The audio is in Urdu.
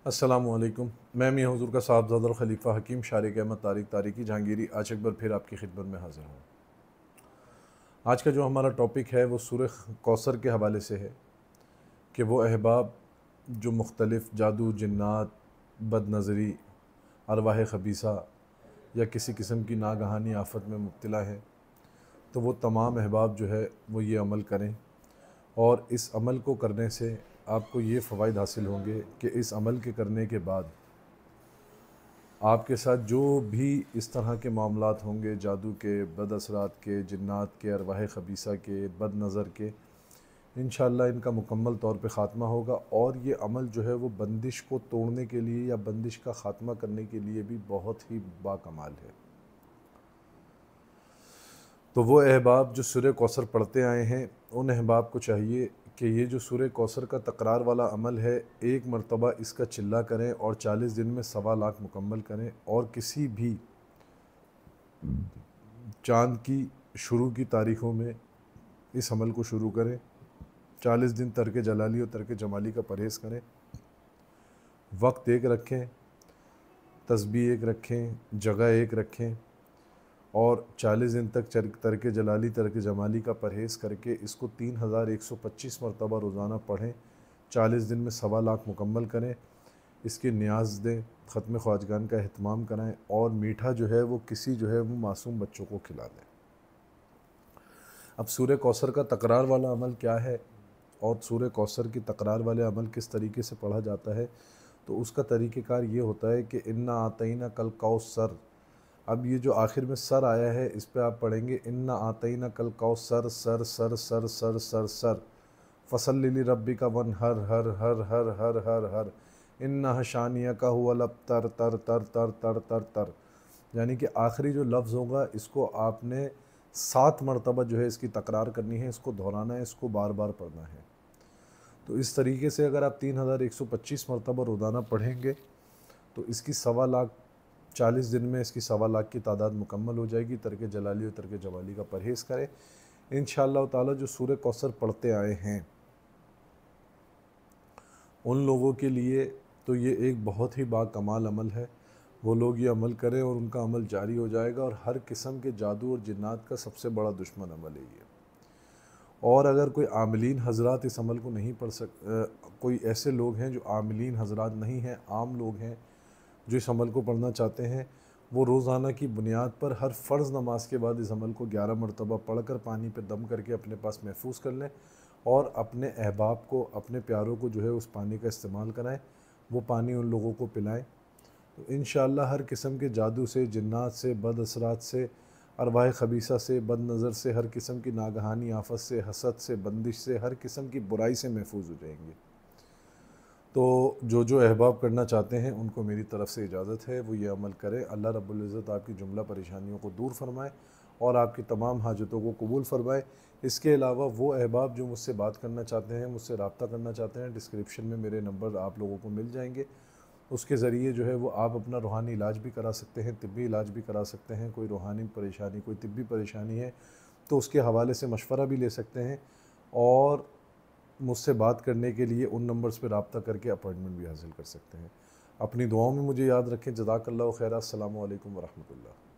السلام علیکم۔ میں میاں حضور کا صاحبزادہ اور خلیفہ حکیم شارق احمد طارق طارقی جہانگیری آج ایک بار پھر آپ کی خدمت میں حاضر ہوں۔ آج کا جو ہمارا ٹاپک ہے وہ سورہ کوثر کے حوالے سے ہے کہ وہ احباب جو مختلف جادو، جنات، بد نظری، ارواح خبیثہ یا کسی قسم کی ناگہانی آفت میں مبتلا ہیں، تو وہ تمام احباب جو ہے وہ یہ عمل کریں، اور اس عمل کو کرنے سے آپ کو یہ فوائد حاصل ہوں گے کہ اس عمل کے کرنے کے بعد آپ کے ساتھ جو بھی اس طرح کے معاملات ہوں گے، جادو کے، بد اثرات کے، جنات کے، ارواح خبیثہ کے، بد نظر کے، انشاءاللہ ان کا مکمل طور پہ خاتمہ ہوگا۔ اور یہ عمل جو ہے وہ بندش کو توڑنے کے لیے یا بندش کا خاتمہ کرنے کے لیے بھی بہت ہی باکمال ہے۔ تو وہ احباب جو سورہ کوثر پڑھتے آئے ہیں، ان احباب کو چاہیے کہ یہ جو سورہ کوثر کا تکرار والا عمل ہے، ایک مرتبہ اس کا چلہ کریں اور 40 دن میں 1.25 لاکھ مکمل کریں، اور کسی بھی چاند کی شروع کی تاریخوں میں اس عمل کو شروع کریں۔ 40 دن ترک جلالی اور ترک جمالی کا پرہیز کریں، وقت ایک رکھیں، تسبیح ایک رکھیں، جگہ ایک رکھیں، اور 40 دن تک ترک جلالی ترک جمالی کا پرہیز کر کے اس کو 3125 مرتبہ روزانہ پڑھیں۔ 40 دن میں 1.25 لاکھ مکمل کریں، اس کی نیاز دیں، ختم خواجگان کا اہتمام کرائیں، اور میٹھا جو ہے وہ کسی جو ہے وہ معصوم بچوں کو کھلا دیں۔ اب سورہ کوثر کا تکرار والا عمل کیا ہے، اور سورہ کوثر کی تکرار والے عمل کس طریقے سے پڑھا جاتا ہے، تو اس کا طریقہ کار یہ ہوتا ہے کہ انا آتینا کل کوثر، اب یہ جو آخر میں سر آیا ہے اس پہ آپ پڑھیں گے انا آتینا کل کوثر سر سر سر سر سر سر فصلی لربک ونحر ہر ہر ہر ہر ہر ہر ان شانیک هو الابتر تر تر تر تر تر تر، یعنی کہ آخری جو لفظ ہوگا اس کو آپ نے 7 مرتبہ جو ہے اس کی تکرار کرنی ہے، اس کو دہرانا ہے، اس کو بار بار پڑھنا ہے۔ تو اس طریقے سے اگر آپ 3125 مرتبہ روزانہ پڑھیں گے تو اس کی 1.25 لاکھ 40 دن میں اس کی 1.25 لاکھ کی تعداد مکمل ہو جائے گی۔ ترک جلالی اور ترک جمالی کا پرہیز کریں انشاءاللہ تعالی۔ جو سورہ کوثر پڑھتے آئے ہیں ان لوگوں کے لیے تو یہ ایک بہت ہی باکمال عمل ہے، وہ لوگ یہ عمل کریں اور ان کا عمل جاری ہو جائے گا، اور ہر قسم کے جادو اور جنات کا سب سے بڑا دشمن عمل ہے یہ۔ اور اگر کوئی عاملین حضرات اس عمل کو نہیں پڑھ کوئی ایسے لوگ ہیں جو عاملین حضرات نہیں ہیں، عام لوگ ہیں جو اس عمل کو پڑھنا چاہتے ہیں، وہ روزانہ کی بنیاد پر ہر فرض نماز کے بعد اس عمل کو 11 مرتبہ پڑھ کر پانی پہ دم کر کے اپنے پاس محفوظ کر لیں، اور اپنے احباب کو، اپنے پیاروں کو جو ہے اس پانی کا استعمال کرائیں، وہ پانی ان لوگوں کو پلائیں۔ تو انشاءاللہ ہر قسم کے جادو سے، جنات سے، بد اثرات سے، ارواح خبیثہ سے، بد نظر سے، ہر قسم کی ناگہانی آفت سے، حسد سے، بندش سے، ہر قسم کی برائی سے محفوظ ہو جائیں گے۔ تو جو احباب کرنا چاہتے ہیں ان کو میری طرف سے اجازت ہے، وہ یہ عمل کریں۔ اللہ رب العزت آپ کی جملہ پریشانیوں کو دور فرمائے اور آپ کی تمام حاجتوں کو قبول فرمائے۔ اس کے علاوہ وہ احباب جو مجھ سے بات کرنا چاہتے ہیں، مجھ سے رابطہ کرنا چاہتے ہیں، ڈسکرپشن میں میرے نمبر آپ لوگوں کو مل جائیں گے۔ اس کے ذریعے جو ہے وہ آپ اپنا روحانی علاج بھی کرا سکتے ہیں، طبی علاج بھی کرا سکتے ہیں۔ کوئی روحانی پریشانی، کوئی طبی پریشانی ہے تو اس کے حوالے سے مشورہ بھی لے سکتے ہیں، اور مجھ سے بات کرنے کے لیے ان نمبرز پہ رابطہ کر کے اپوائنٹمنٹ بھی حاصل کر سکتے ہیں۔ اپنی دعاؤں میں مجھے یاد رکھیں۔ جزاک اللہ خیرہ۔ السلام علیکم ورحمۃ اللہ۔